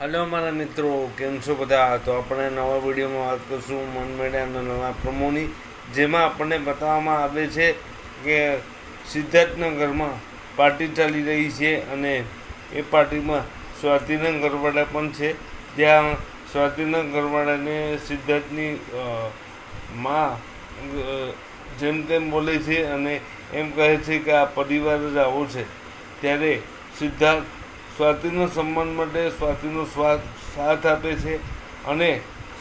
Hello મારા મિત્રો, કેમ છો બધા? તો આપણે નવા વિડીયોમાં વાત કરીશું મન મેળ્યાના નવા પ્રમોની, જેમાં આપણને બતાવવામાં આવે છે કે સિદ્ધાર્થના ઘરમાં પાર્ટી ચાલી રહી છે અને એ પાર્ટીમાં સ્વાતિના ઘરવાળા પણ છે. ત્યાં સ્વાતિના ઘરવાળાને સિદ્ધાર્થની માં જેમ તેમ બોલે છે અને એમ કહે છે કે આ પરિવાર જ આવો છે. ત્યારે સિદ્ધાર્થ સ્વાતિનો સન્માન માટે સ્વાતિનો સાથ આપે છે અને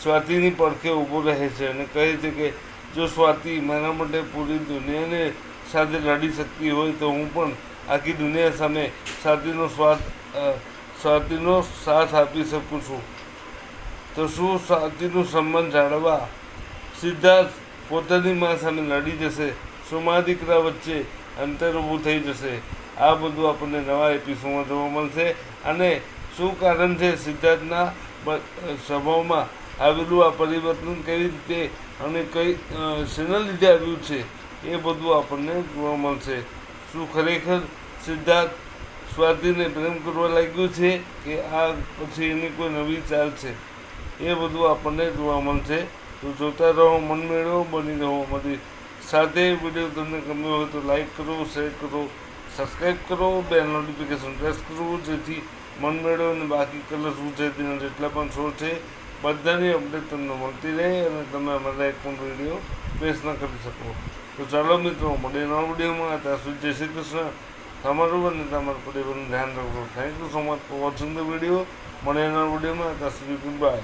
સ્વાતિની પડખે ઊભો રહે છે અને કહે છે કે જો સ્વાતિ મારા માટે પૂરી દુનિયાને સાથે લડી શકતી હોય તો હું પણ આખી દુનિયા સામે સ્વાતિનો સાથ આપી શકું છું. તો શું સ્વાતિનું સન્માન જાળવવા સિદ્ધાર્થ પોતાની મા સામે લડી જશે? શું મા દીકરા વચ્ચે અંતર ઊભું થઈ જશે? આ બધું આપણને નવા એપિસોડમાં જોવા મળશે. અને શું કારણ છે સિદ્ધાર્થના સ્વભાવમાં આવેલું આ પરિવર્તન, કેવી રીતે અને કઈ શેના લીધે આવ્યું છે, એ બધું આપણને જોવા મળશે. શું ખરેખર સિદ્ધાર્થ સ્વાતિને પ્રેમ કરવા લાગ્યું છે કે આ પછી એની કોઈ નવી ચાલ છે? એ બધું આપણને જોવા મળશે. તો જોતા રહો મન મેળો, બની રહો અમારી સાથે. વિડીયો તમને ગમ્યો હોય તો લાઈક કરો, શેર કરો, સબસ્ક્રાઈબ કરો, બેલ નોટિફિકેશન પ્રેસ કરવું, જેથી મન મેળો અને બાકી કલર શું છે તેના જેટલા પણ શો છે બધાની અપડેટ તમને મળતી રહે અને તમે અમારા એક પણ વિડીયો પ્રેસ ન કરી શકો. તો ચાલો મિત્રો, મળીએ નવા વિડીયોમાં. ત્યાં સુધી જય શ્રી કૃષ્ણ. તમારું અને તમારા પરિવારનું ધ્યાન રાખો. Thank you so much for watching the video. મળીએ નવા વિડીયોમાં. ત્યાં સુધી ગુડ બાય.